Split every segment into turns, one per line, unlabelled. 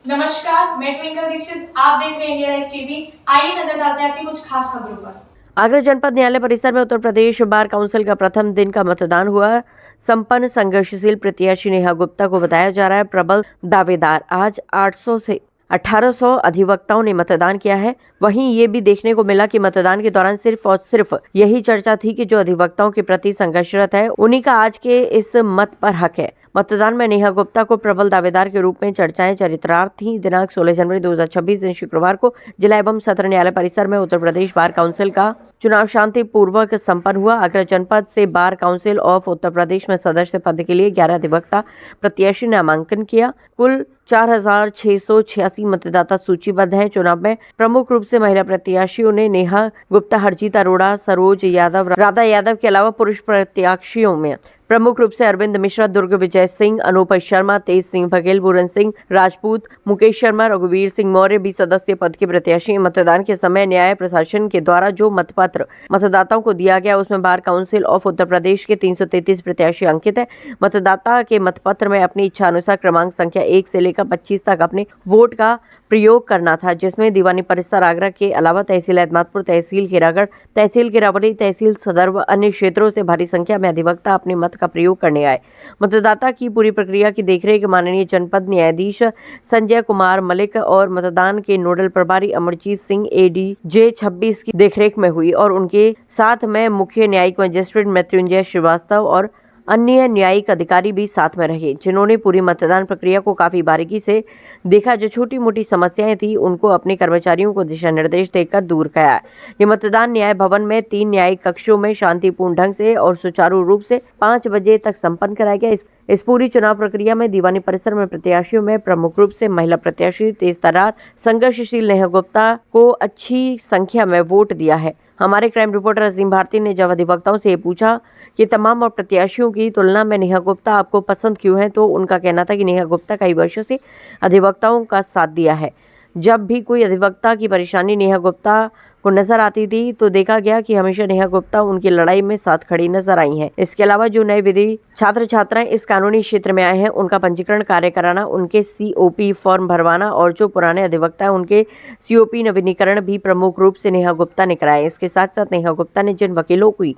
नमस्कार, मैं ट्विंकल दीक्षित। आप देख रहे हैं इंडिया राइज टीवी। आइए नजर डालते हैं आज की कुछ खास खबरों पर।
आगरा जनपद न्यायालय परिसर में उत्तर प्रदेश बार काउंसिल का प्रथम दिन का मतदान हुआ। संपन्न संघर्षशील प्रत्याशी नेहा गुप्ता को बताया जा रहा है प्रबल दावेदार। आज 800 से 1800 अधिवक्ताओं ने मतदान किया है। वहीं ये भी देखने को मिला कि मतदान के दौरान सिर्फ और सिर्फ यही चर्चा थी कि जो अधिवक्ताओं के प्रति संघर्षरत है उन्हीं का आज के इस मत पर हक है। मतदान में नेहा गुप्ता को प्रबल दावेदार के रूप में चर्चाएं चरित्रार्थ थी। दिनांक 16 जनवरी 2026 दिन शुक्रवार को जिला एवं सत्र न्यायालय परिसर में उत्तर प्रदेश बार काउंसिल का चुनाव शांतिपूर्वक संपन्न हुआ। आगरा जनपद से bar council of Uttar Pradesh में सदस्य पद के लिए 11 अधिवक्ता प्रत्याशी ने नामांकन किया। कुल 4686 मतदाता सूचीबद्ध हैं। चुनाव में प्रमुख रूप से महिला प्रत्याशियों ने नेहा गुप्ता, हरजीत अरोड़ा, सरोज यादव, राधा यादव के अलावा पुरुष प्रत्याशियों में प्रमुख रूप से अरविंद मिश्रा, दुर्ग विजय सिंह, अनूप शर्मा, तेज सिंह बघेल, पूरन सिंह राजपूत, मुकेश शर्मा, रघुवीर सिंह मौर्य भी सदस्य पद के प्रत्याशी। मतदान के समय न्याय प्रशासन के द्वारा जो मतपत्र मतदाताओं को दिया गया उसमें bar council of Uttar Pradesh के 333 प्रत्याशी अंकित है। मतदाता के मतपत्र में अपनी इच्छा अनुसार क्रमांक संख्या 1 से लेकर 25 तक अपने वोट का प्रयोग करना था, जिसमें दीवानी परिसर आगरा के अलावा तहसील एतमादपुर, तहसील केरागढ़, तहसील केरावली, तहसील सदर व अन्य क्षेत्रों से भारी संख्या में अधिवक्ता अपने मत का प्रयोग करने आए। मतदाता की पूरी प्रक्रिया की देखरेख माननीय जनपद न्यायाधीश संजय कुमार मलिक और मतदान के नोडल प्रभारी अमरजीत सिंह ADJ 26 की देखरेख में हुई और उनके साथ में मुख्य न्यायिक मजिस्ट्रेट मृत्युंजय श्रीवास्तव और अन्य न्यायिक अधिकारी भी साथ में रहे, जिन्होंने पूरी मतदान प्रक्रिया को काफी बारीकी से देखा। जो छोटी मोटी समस्याएं थी उनको अपने कर्मचारियों को दिशा निर्देश देकर दूर किया। ये मतदान न्याय भवन में 3 न्यायिक कक्षों में शांतिपूर्ण ढंग से और सुचारू रूप से 5 बजे तक संपन्न कराया गया। इस पूरी चुनाव प्रक्रिया में दीवानी परिसर में प्रत्याशियों में प्रमुख रूप से महिला प्रत्याशी तेज तर्रार संघर्षशील नेहा गुप्ता को अच्छी संख्या में वोट दिया है। हमारे क्राइम रिपोर्टर अजीम भारती ने जब अधिवक्ताओं से पूछा कि तमाम और प्रत्याशियों की तुलना में नेहा गुप्ता आपको पसंद क्यों है, तो उनका कहना था कि नेहा गुप्ता कई वर्षों से अधिवक्ताओं का साथ दिया है। जब भी कोई अधिवक्ता की परेशानी नेहा गुप्ता को नजर आती थी तो देखा गया कि हमेशा नेहा गुप्ता उनकी लड़ाई में साथ खड़ी नजर आई हैं। इसके अलावा जो नए विधि छात्र छात्राएं इस कानूनी क्षेत्र में आए हैं उनका पंजीकरण कार्य कराना, उनके COP फॉर्म भरवाना और जो पुराने अधिवक्ता हैं उनके COP नवीनीकरण भी प्रमुख रूप से नेहा गुप्ता ने कराया। इसके साथ साथ नेहा गुप्ता ने जिन वकीलों की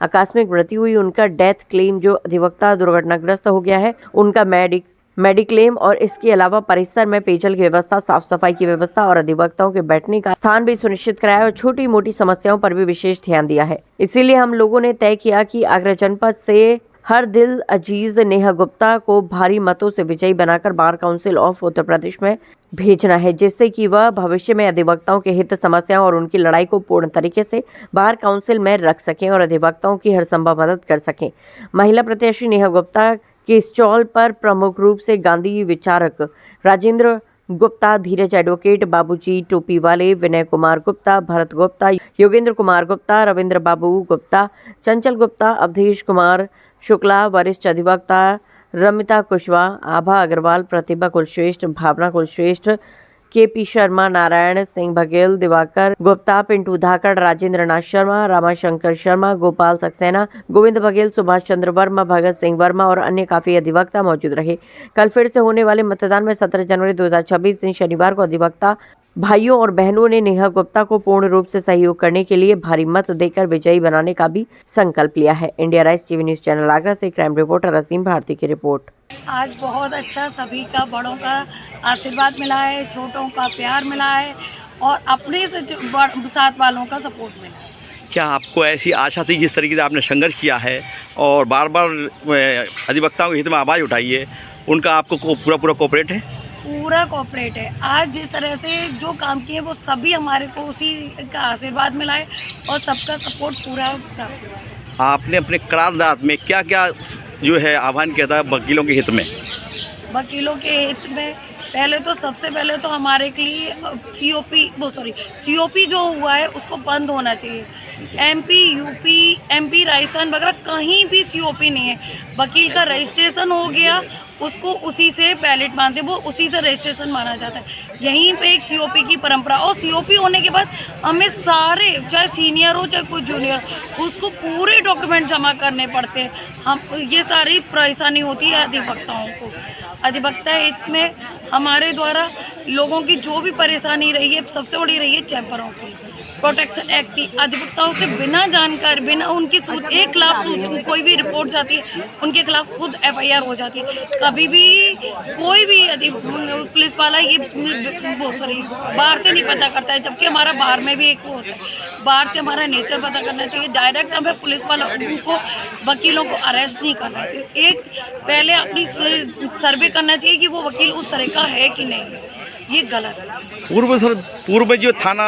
आकस्मिक मृत्यु हुई उनका डेथ क्लेम, जो अधिवक्ता दुर्घटनाग्रस्त हो गया है उनका मेडिक्लेम और इसके अलावा परिसर में पेयजल की व्यवस्था, साफ सफाई की व्यवस्था और अधिवक्ताओं के बैठने का स्थान भी सुनिश्चित कराया और छोटी मोटी समस्याओं पर भी विशेष ध्यान दिया है। इसीलिए हम लोगों ने तय किया कि आगरा जनपद से हर दिल अजीज नेहा गुप्ता को भारी मतों से विजयी बनाकर bar council of Uttar Pradesh में भेजना है, जिससे कि वह भविष्य में अधिवक्ताओं के हित, समस्याओं और उनकी लड़ाई को पूर्ण तरीके से बार काउंसिल में रख सकें और अधिवक्ताओं की हर संभव मदद कर सकें। महिला प्रत्याशी नेहा गुप्ता के स्टॉल पर प्रमुख रूप से गांधी विचारक राजेंद्र गुप्ता, धीरज एडवोकेट, बाबूजी टोपी वाले, विनय कुमार गुप्ता, भरत गुप्ता, योगेंद्र कुमार गुप्ता, रविंद्र बाबू गुप्ता, चंचल गुप्ता, अवधेश कुमार शुक्ला, वरिष्ठ अधिवक्ता रमिता कुशवाहा, आभा अग्रवाल, प्रतिभा कुलश्रेष्ठ, भावना कुलश्रेष्ठ, KP शर्मा, नारायण सिंह बघेल, दिवाकर गुप्ता, पिंटू धाकड़, राजेंद्र नाथ शर्मा, रामाशंकर शर्मा, गोपाल सक्सेना, गोविंद बघेल, सुभाष चंद्र वर्मा, भगत सिंह वर्मा और अन्य काफी अधिवक्ता मौजूद रहे। कल फिर से होने वाले मतदान में 17 जनवरी 2026 दिन शनिवार को अधिवक्ता भाइयों और बहनों ने नेहा गुप्ता को पूर्ण रूप से सहयोग करने के लिए भारी मत देकर विजयी बनाने का भी संकल्प लिया है। India rise TV news channel Agra से क्राइम रिपोर्टर असीम भारती की रिपोर्ट।
आज बहुत अच्छा, सभी का बड़ों का आशीर्वाद मिला है, छोटों का प्यार मिला है और अपने से साथ वालों का सपोर्ट मिला है।
क्या आपको ऐसी आशा थी, जिस तरीके से आपने संघर्ष किया है और बार बार अधिवक्ताओं के हित में आवाज़ उठाई है, उनका आपको पूरा कोऑपरेट है?
पूरा कोऑपरेट है। आज जिस तरह से जो काम किए वो सभी हमारे को उसी का आशीर्वाद मिला है और सबका सपोर्ट पूरा प्राप्त हुआ है।
आपने अपने करारदाद में क्या क्या जो है आह्वान किया था वकीलों के हित में?
वकीलों के हित में पहले तो सबसे पहले तो हमारे के लिए COP जो हुआ है उसको बंद होना चाहिए। MP, UP, MP राजस्थान वगैरह कहीं भी COP नहीं है। वकील का रजिस्ट्रेशन हो गया, उसको उसी से बैलेट मानते, वो उसी से रजिस्ट्रेशन माना जाता है। यहीं पे एक COP की परंपरा, और COP होने के बाद हमें सारे, चाहे सीनियर हो चाहे कोई जूनियर, उसको पूरे डॉक्यूमेंट जमा करने पड़ते हैं। हम ये सारी परेशानी होती है अधिवक्ताओं को। अधिवक्ता हित में हमारे द्वारा लोगों की जो भी परेशानी रही है, सबसे बड़ी रही है चैम्बरों की प्रोटेक्शन एक्ट की। अधिवक्ताओं से बिना जानकारी, बिना उनकी एक खिलाफ कोई भी रिपोर्ट जाती है, उनके खिलाफ खुद FIR हो जाती है। कभी भी कोई भी पुलिस वाला ये बाहर से नहीं पता करता है, जबकि हमारा बाहर में भी एक वो होता है, बाहर से हमारा नेचर पता करना चाहिए। डायरेक्ट हमें पुलिस वाला उनको वकीलों को अरेस्ट नहीं करना चाहिए। एक पहले अपनी सर्वे करना चाहिए कि वो वकील उस तरह का है कि नहीं, ये गलत है।
पूर्व में जो थाना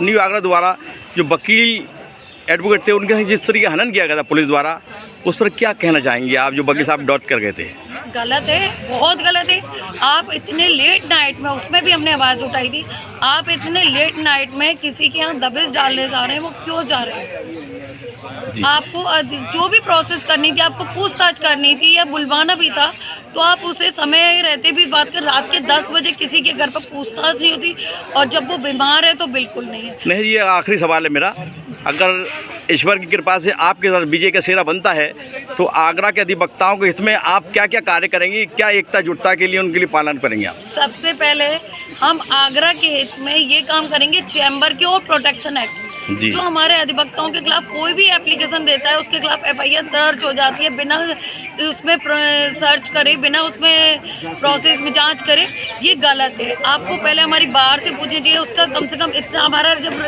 न्यू आगरा द्वारा जो वकील एडवोकेट थे उनके जिस तरीके हनन किया गया था पुलिस द्वारा, उस पर क्या कहना चाहेंगे आप, जो वकील साहब डॉट कर गए थे?
गलत है, बहुत गलत है। आप इतने लेट नाइट में, उसमें भी हमने आवाज़ उठाई थी, आप इतने लेट नाइट में किसी के यहाँ दबिश डालने जा रहे हैं, वो क्यों जा रहे हैं? आपको जो भी प्रोसेस करनी थी, आपको पूछताछ करनी थी या बुलवाना भी था, तो आप उसे समय रहते भी बात कर। रात के 10 बजे किसी के घर पर पूछताछ नहीं होती, और जब वो बीमार है तो बिल्कुल नहीं है।
नहीं, ये आखिरी सवाल है मेरा। अगर ईश्वर की कृपा से आपके साथ विजय का सेहरा बनता है, तो आगरा के अधिवक्ताओं के हित में आप क्या क्या कार्य करेंगे, क्या एकता जुटता के लिए उनके लिए पालन करेंगे आप?
सबसे पहले हम आगरा के हित में ये काम करेंगे, चैम्बर के और प्रोटेक्शन एक्ट, जो हमारे अधिवक्ताओं के खिलाफ कोई भी एप्लीकेशन देता है उसके खिलाफ FIR दर्ज हो जाती है, बिना उसमें सर्च करे, बिना उसमें प्रोसेस में जांच करे, ये गलत है। आपको पहले हमारी बार से पूछना चाहिए, उसका कम से कम इतना, हमारा जब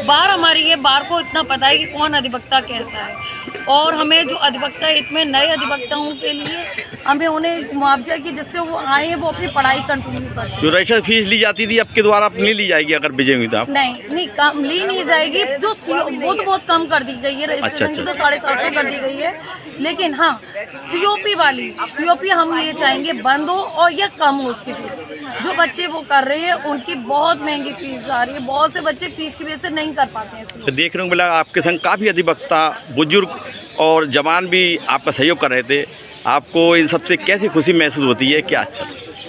बार हमारी है, बार को इतना पता है कि कौन अधिवक्ता कैसा है। और हमें जो अधिवक्ता इसमें नए अधिवक्ताओं के लिए हमें उन्हें मुआवजा की, जिससे वो आए हैं, वो अपनी पढ़ाई कंटिन्यू कर सकें।
जो रजिस्टर फीस ली जाती थी आपके द्वारा, नहीं ली जाएगी अगर विजय हुई तो?
नहीं कम ली नहीं जाएगी। जो वो तो बहुत कम कर दी गई है, रजिस्ट्रेशन की तो 750 कर दी गई है, लेकिन हाँ COP वाली COP हम ये चाहेंगे बंद हो, और यह कम हो उसकी फीस। जो बच्चे वो कर रहे हैं उनकी बहुत महंगी फीस आ रही है, बहुत से बच्चे फीस की वजह से नहीं कर पाते हैं।
देखने को मिला आपके संग काफ़ी अधिवक्ता, बुजुर्ग और जवान भी आपका सहयोग कर रहे थे। आपको इन सबसे कैसी खुशी महसूस होती है, क्या अच्छा?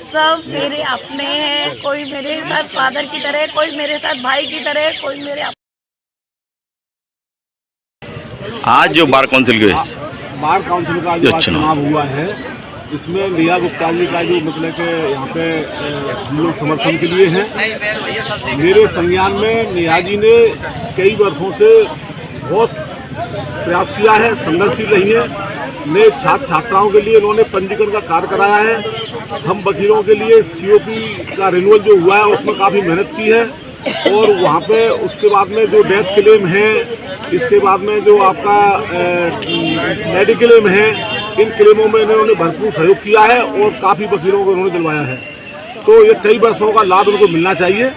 सब मेरे अपने हैं, कोई मेरे साथ फादर की तरह, कोई मेरे साथ भाई की तरह, कोई मेरे
आज जो बार काउंसिल का
जो चुनाव हुआ है, इसमें नेहा गुप्ता जी का जो मतलब के यहाँ पे हम लोग समर्थन के लिए हैं। मेरे संज्ञान में नेहा जी ने कई वर्षों से बहुत प्रयास किया है, संघर्षशील रही है। नए छात्र छात्राओं के लिए उन्होंने पंजीकरण का कार्य कराया है। हम वकीलों के लिए COP का रिन्यूअल जो हुआ है उसमें काफ़ी मेहनत की है। और वहाँ पे उसके बाद में जो डेथ क्लेम है, इसके बाद में जो आपका मेडिकल क्लेम है, इन क्लेमों में इन्होंने भरपूर सहयोग किया है और काफ़ी वकीलों को उन्होंने दिलवाया है। तो ये कई वर्षों का लाभ उनको मिलना चाहिए।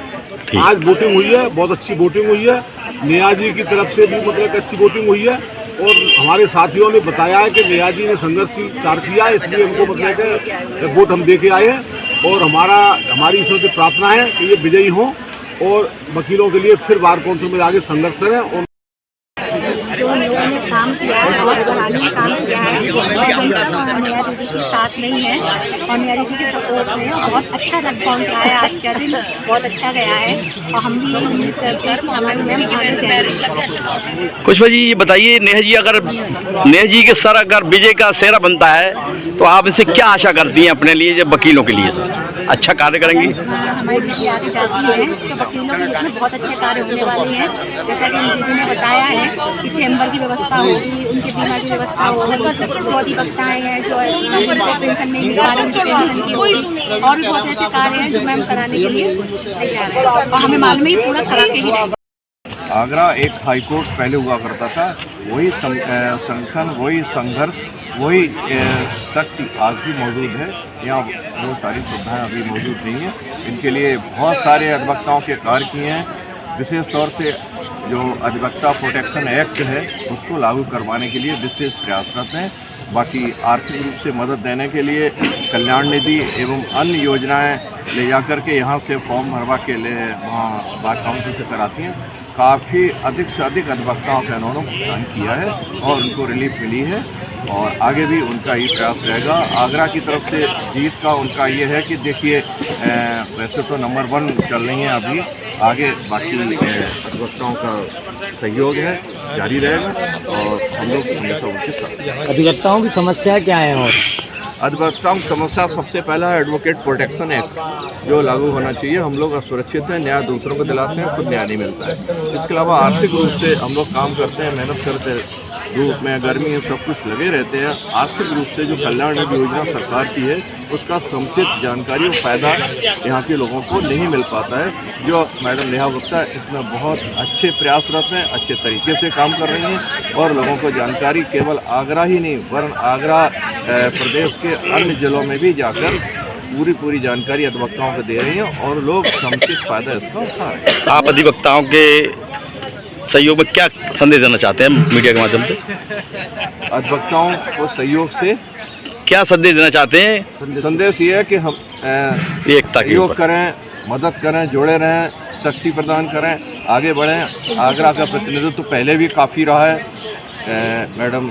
आज वोटिंग हुई है, बहुत अच्छी वोटिंग हुई है। नेहा जी की तरफ से भी मतलब अच्छी वोटिंग हुई है, और हमारे साथियों ने बताया है कि नेहा जी ने संघर्षशील कार्य किया है, इसलिए उनको मतलब वोट हम दे के आए हैं। और हमारी ईश्वर से प्रार्थना है कि ये विजयी हों और वकीलों के लिए फिर बार काउंसिल में आगे संघर्ष करें। और
जो हम लोगों ने काम किया है, बहुत सराहनीय काम किया है। नेहा दीदी के साथ नहीं है और नेहा दीदी के सपोर्ट में बहुत अच्छा रिस्पॉन्स रहा है। आज का दिन बहुत अच्छा गया है और हम भी उम्मीद करते हैं कि हमारी
कुछ जी ये बताइए, नेहा जी अगर नेहा जी के सर अगर विजय का सेहरा बनता है तो आप इनसे क्या आशा करती हैं अपने लिए, जब वकीलों के लिए सर अच्छा कार्य करेंगी?
हमारी दीदी आगे जाती है तो वकीलों के लिए बहुत अच्छे कार्य होने वाले हैं। जैसा कि दीदी ने बताया है कि चैम्बर की व्यवस्था होगी, उनके बीमा की व्यवस्था होगी, जो अधिवक्ताएँ हैं जो पेंशन नहीं मिल पा रही उनकी पेंशन की होगी, और भी बहुत ऐसे कार्य हैं जो मैम कराने के लिए तैयार है और हमें मालूम ही पूरा करा के ही रहेगा।
आगरा एक हाईकोर्ट पहले हुआ करता था, वही संगठन, वही संघर्ष, वही शक्ति आज भी मौजूद है। यहाँ बहुत सारी सुविधाएं अभी मौजूद नहीं है। इनके लिए बहुत सारे अधिवक्ताओं के कार्य किए हैं। विशेष तौर से जो अधिवक्ता प्रोटेक्शन एक्ट है उसको लागू करवाने के लिए विशेष प्रयास करते हैं। बाकी आर्थिक रूप से मदद देने के लिए कल्याण निधि एवं अन्य योजनाएं ले जाकर के यहाँ से फॉर्म भरवा के वहाँ बार काउंसिल से कराती हैं। काफ़ी अधिक से अधिक अधिवक्ताओं के उन्होंने भुगतान किया है और उनको रिलीफ मिली है और आगे भी उनका ये प्रयास रहेगा। आगरा की तरफ से जीत का उनका ये है कि देखिए वैसे तो नंबर 1 चल रही हैं अभी, आगे बाकी अधिवक्ताओं का सहयोग है जारी रहेगा और हम लोग हमेशा उनके साथ।
अधिवक्ताओं की समस्या क्या है? और
अधिवक्ताओं की समस्या सबसे पहला है एडवोकेट प्रोटेक्शन एक्ट, जो लागू होना चाहिए। हम लोग असुरक्षित हैं, न्याय दूसरों को दिलाते हैं, खुद न्याय नहीं मिलता है। इसके अलावा आर्थिक रूप से हम लोग काम करते हैं, मेहनत करते हैं, धूप में गर्मी में सब कुछ लगे रहते हैं। आर्थिक रूप से जो कल्याण योजना सरकार की है उसका समुचित जानकारी और फायदा यहाँ के लोगों को नहीं मिल पाता है। जो मैडम नेहा गुप्ता इसमें बहुत अच्छे प्रयासरत हैं, अच्छे तरीके से काम कर रही हैं और लोगों को जानकारी केवल आगरा ही नहीं वरन आगरा प्रदेश के अन्य जिलों में भी जाकर पूरी जानकारी अधिवक्ताओं को दे रही हैं और लोग समुचित फायदा इसका उठा रहे हैं।
आप अधिवक्ताओं के सहयोग में क्या संदेश देना चाहते हैं मीडिया के माध्यम से?
अधिवक्ताओं को सहयोग से
क्या संदेश देना चाहते हैं?
संदेश ये है कि हम
एकता के
सहयोग
ऊपर
करें, मदद करें, जुड़े रहें, शक्ति प्रदान करें, आगे बढ़ें। आगरा का प्रतिनिधित्व पहले भी काफ़ी रहा है। मैडम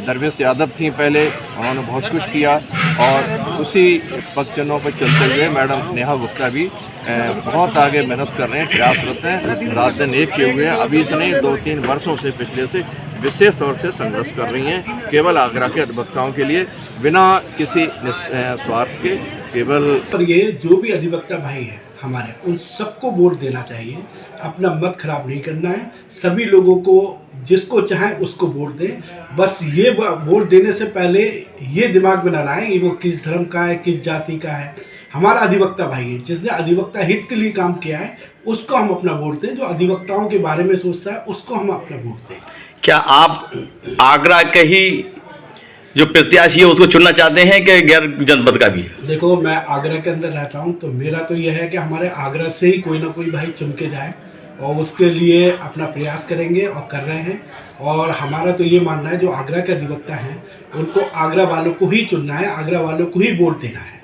दरवेश यादव थी पहले, उन्होंने बहुत कुछ किया और उसी पक्षजनों पर चलते हुए मैडम नेहा गुप्ता भी बहुत आगे मेहनत कर रहे हैं, प्रयासरत हैं, रात दिन एक किए हुए हैं। अभी से नहीं 2-3 वर्षों से पिछले से विशेष तौर से संघर्ष कर रही हैं, केवल आगरा के अधिवक्ताओं के लिए, बिना किसी स्वार्थ के। केवल
पर ये जो भी अधिवक्ता भाई हैं हमारे, उन सबको वोट देना चाहिए, अपना मत खराब नहीं करना है। सभी लोगों को जिसको चाहे उसको वोट दें। बस ये वोट देने से पहले ये दिमाग में ना लाएं कि वो किस धर्म का है, किस जाति का है। हमारा अधिवक्ता भाई है, जिसने अधिवक्ता हित के लिए काम किया है उसको हम अपना वोट दें। जो अधिवक्ताओं के बारे में सोचता है उसको हम अपना वोट दें।
क्या आप आगरा के ही जो प्रत्याशी है उसको चुनना चाहते हैं कि गैर जनपद का भी?
देखो, मैं आगरा के अंदर रहता हूं, तो मेरा तो यह है कि हमारे आगरा से ही कोई ना कोई भाई चुन के जाए और उसके लिए अपना प्रयास करेंगे और कर रहे हैं। और हमारा तो ये मानना है जो आगरा के अधिवक्ता हैं उनको आगरा वालों को ही चुनना है, आगरा वालों को ही वोट देना है।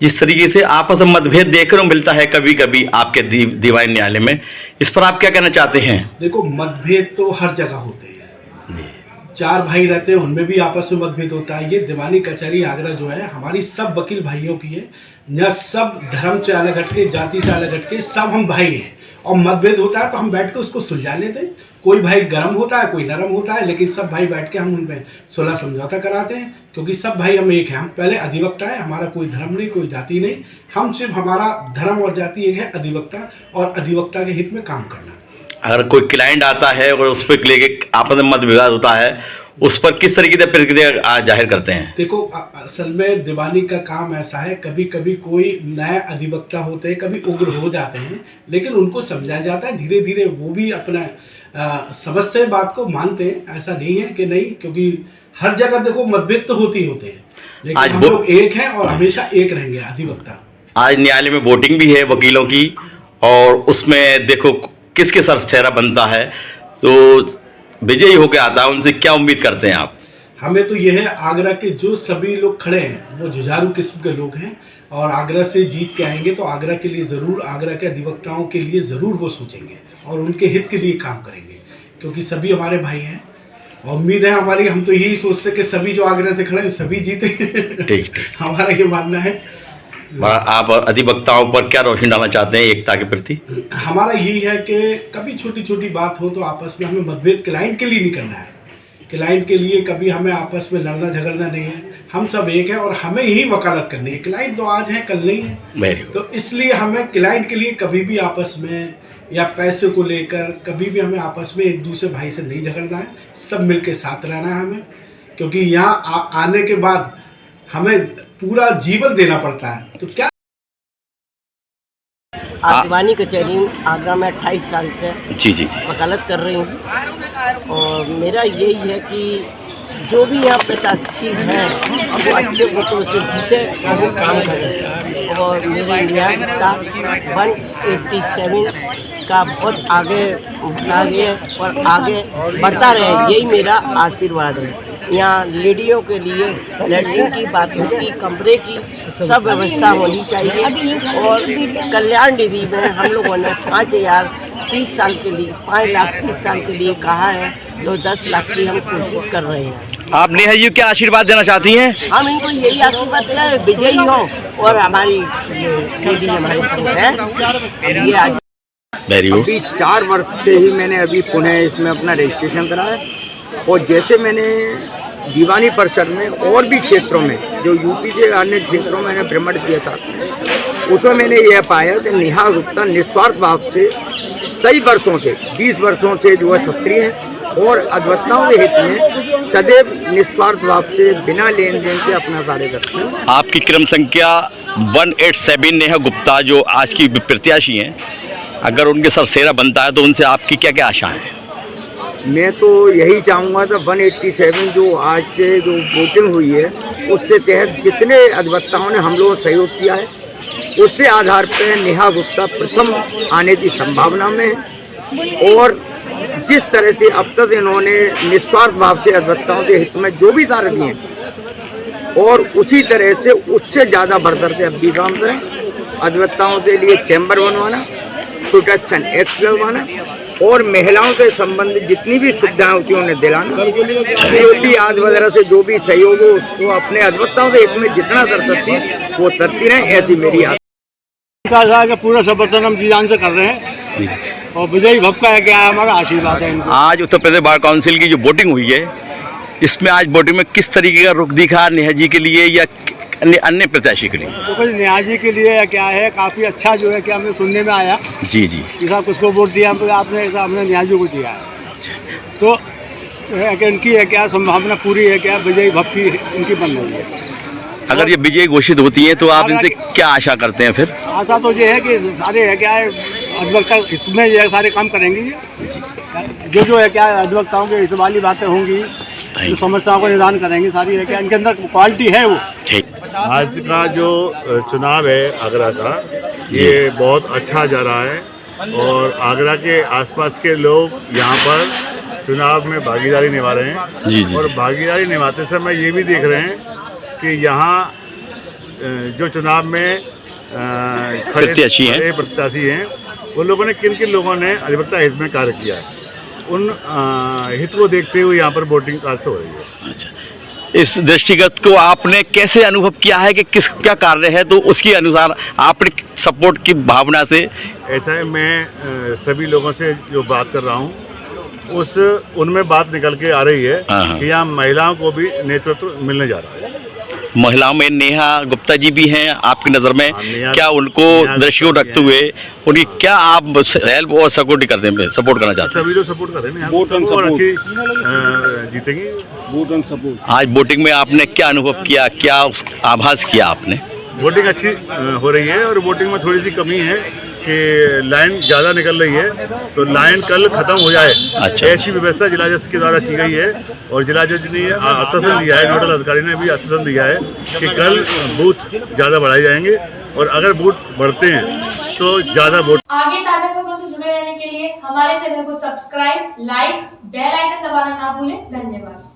जिस तरीके से आपस में मतभेद देखने को मिलता है कभी कभी आपके दीवान न्यायालय में, इस पर आप क्या कहना चाहते हैं?
देखो, मतभेद तो हर जगह होते हैं। 4 भाई रहते हैं, उनमें भी आपस में मतभेद होता है। ये दीवानी कचहरी आगरा जो है हमारी सब वकील भाइयों की है। न सब धर्म से अलग हटके, जाति से अलग हटके, सब हम भाई हैं। और मतभेद होता है तो हम बैठ के उसको सुलझा लेते हैं। कोई भाई गर्म होता है, कोई नरम होता है, लेकिन सब भाई बैठ के हम उनमें सुलह समझौता कराते हैं, क्योंकि सब भाई हम एक हैं। हम पहले अधिवक्ता है, हमारा कोई धर्म नहीं, कोई जाति नहीं। हम सिर्फ, हमारा धर्म और जाति एक है, अधिवक्ता, और अधिवक्ता के हित में काम करना।
अगर कोई क्लाइंट आता है और उस पर लेके आपस में मत विवाद होता है, उस पर किस तरीके से प्रतिक्रिया जाहिर करते हैं?
देखो, असल में दीवानी का काम ऐसा है, कभी कभी कोई नए अधिवक्ता होते हैं, कभी उग्र हो जाते हैं, लेकिन उनको समझाया जाता है। धीरे धीरे वो भी अपना समझते हैं, बात को मानते हैं। ऐसा नहीं है कि नहीं, क्योंकि हर जगह देखो मतभेद तो होते ही होते हैं, लेकिन हम लोग एक हैं और हमेशा एक रहेंगे अधिवक्ता।
आज न्यायालय में वोटिंग भी है वकीलों की, और उसमें देखो किसके सर चेहरा बनता है, तो विजयी होकर आता है। उनसे क्या उम्मीद करते हैं आप?
हमें तो यह है, आगरा के जो सभी लोग खड़े हैं वो जुझारू किस्म के लोग हैं और आगरा से जीत के आएंगे, तो आगरा के लिए ज़रूर, आगरा के अधिवक्ताओं के लिए ज़रूर वो सोचेंगे और उनके हित के लिए काम करेंगे, क्योंकि सभी हमारे भाई हैं। और उम्मीद है हमारी, हम तो यही सोचते हैं कि सभी जो आगरा से खड़े हैं सभी जीते।
ठीक।
हमारा ये मानना है।
आप अधिवक्ताओं पर क्या रोशनी डालना चाहते हैं एकता के प्रति?
हमारा यही है कि कभी छोटी छोटी बात हो तो आपस में हमें मतभेद क्लाइंट के लिए नहीं करना है। क्लाइंट के लिए कभी हमें आपस में लड़ना झगड़ना नहीं है। हम सब एक है और हमें यही वकालत करनी है। क्लाइंट तो आज है, कल नहीं है। तो इसलिए हमें क्लाइंट के लिए कभी भी आपस में या पैसे को लेकर कभी भी हमें आपस में एक दूसरे भाई से नहीं झगड़ना है। सब मिलके साथ रहना है हमें, क्योंकि यहाँ आने के बाद हमें पूरा जीवन देना पड़ता है। तो क्या
दीवानी कचहरी आगरा में 28 साल से
जी
वकालत कर रही हूँ, और मेरा यही है कि जो भी यहाँ प्रत्याशी हैं वो अच्छे वोटों से जीते और वो काम करें। और मेरे न्यायिकता 187 का बहुत आगे बढ़ा है और आगे बढ़ता रहे, यही मेरा आशीर्वाद है। यहाँ लेडियों के लिए लैट्रिन की, बाथरूम की, कमरे की सब व्यवस्था होनी चाहिए। और कल्याण निधि में हम लोगों ने 5,000 30 साल के लिए, 5 लाख 30 साल के लिए कहा है, तो 10 लाख की हम कोशिश कर रहे हैं।
आप नेहा जी क्या आशीर्वाद देना चाहती हैं?
हम इनको यही आशीर्वाद देना है, विजयी हो और हमारी लेडी हमारे संग है। ये आज
अभी 4 वर्ष से ही मैंने अभी पुणे इसमें अपना रजिस्ट्रेशन कराया, और जैसे मैंने
दीवानी परिषद में और भी क्षेत्रों में जो यूपी के अन्य क्षेत्रों में मैंने भ्रमण किया था, उसमें मैंने यह पाया कि नेहा गुप्ता निस्वार्थ भाव से कई वर्षों से 20 वर्षों से जो है सक्रिय है और अधिवक्ताओं के हित में सदैव निस्वार्थ भाव से बिना लेन देन के अपना कार्य करते हैं।
आपकी क्रम संख्या 187 नेहा गुप्ता जो आज की प्रत्याशी हैं, अगर उनके सरसेरा बनता है तो उनसे आपकी क्या क्या आशाएं हैं?
मैं तो यही चाहूँगा कि 187 जो आज से जो वोटिंग हुई है उसके तहत जितने अधिवक्ताओं ने हम लोगों को सहयोग किया है उसके आधार पर नेहा गुप्ता प्रथम आने की संभावना में है। और जिस तरह से अब तक इन्होंने निस्वार्थ भाव से अधिवक्ताओं के हित में जो भी कार्य किए हैं और उसी तरह से उससे ज़्यादा बढ़कर के अब भी काम करें। अधिवक्ताओं के लिए चैम्बर बनवाना, प्रोटेक्शन एक्ट लगवाना और महिलाओं से संबंधित जितनी भी सुविधाएं होती हैं उन्हें दिलाना, COP आदि वगैरह से जो भी सहयोग हो उसको अपने अधिवक्ताओं के हित में जितना कर सकती है वो करती रहें, ऐसी मेरी आशा।
पूरा समर्थन हम जी जान से कर रहे हैं और विजयी भव का क्या हमारा आशीर्वाद है इनको।
आज उत्तर प्रदेश बार काउंसिल की जो वोटिंग हुई है, इसमें आज वोटिंग में किस तरीके का रुख दिखा नेहा जी के लिए या अन्य प्रत्याशी के लिए?
तो नेहा जी के लिए क्या है, काफ़ी अच्छा जो है क्या हमें सुनने में आया।
जी जी,
साहब किसको वोट दिया आपने? हमने नेहा जी को दिया है। तो इनकी है क्या संभावना पूरी है क्या विजयी भव की इनकी बन रही है।
अगर ये विजय घोषित होती है तो आप इनसे क्या आशा करते हैं फिर?
आशा तो ये है कि सारे है क्या है अधिवक्ता इसमें ये सारे काम करेंगे, जो है क्या अधिवक्ताओं के हित वाली बातें होंगी, जो समस्याओं को निदान करेंगे, सारी है क्या इनके अंदर क्वालिटी है वो।
आज का जो चुनाव है आगरा का, ये बहुत अच्छा जा रहा है और आगरा के आसपास के लोग यहाँ पर चुनाव में भागीदारी निभा रहे हैं।
जी।
और भागीदारी निभाते समय ये भी देख रहे हैं कि यहाँ जो चुनाव में
प्रत्याशी
हैं उन लोगों ने किन लोगों ने अधिवक्ता हित में कार्य किया है, उन हित को देखते हुए यहाँ पर वोटिंग कास्ट हो रही है।
अच्छा, इस दृष्टिगत को आपने कैसे अनुभव किया है कि किस क्या कार्य है, तो उसके अनुसार आपने सपोर्ट की भावना से?
ऐसा है, मैं सभी लोगों से जो बात कर रहा हूँ उनमें बात निकल के आ रही है कि यहाँ महिलाओं को भी नेतृत्व मिलने जा रहा है।
महिलाओं में नेहा गुप्ता जी भी हैं आपकी नज़र में, क्या उनको दृष्टिकोण रखते हुए उनकी क्या आप हेल्प और सपोर्ट करते हैं, सपोर्ट करना चाहते हैं?
सभी लोग सपोर्ट कर रहे हैं और अच्छी जीतेंगी। Vote and support.
आज वोटिंग में आपने क्या अनुभव किया, क्या आभास किया आपने?
वोटिंग अच्छी हो रही है और वोटिंग में थोड़ी सी कमी है कि लाइन ज़्यादा निकल रही है, तो लाइन कल ख़त्म हो जाए।
अच्छा।
ऐसी व्यवस्था जिला जज के द्वारा की गई है और जिला जज ने आश्वासन दिया है, नोडल अधिकारी ने भी आश्वासन दिया है कि कल बूथ ज़्यादा बढ़ाए जाएंगे और अगर बूथ बढ़ते हैं तो ज़्यादा वोट।
आगे ताज़ा खबरों से जुड़े रहने के लिए हमारे चैनल को सब्सक्राइब, लाइक, बेल आइकन दबाना ना भूलें। धन्यवाद।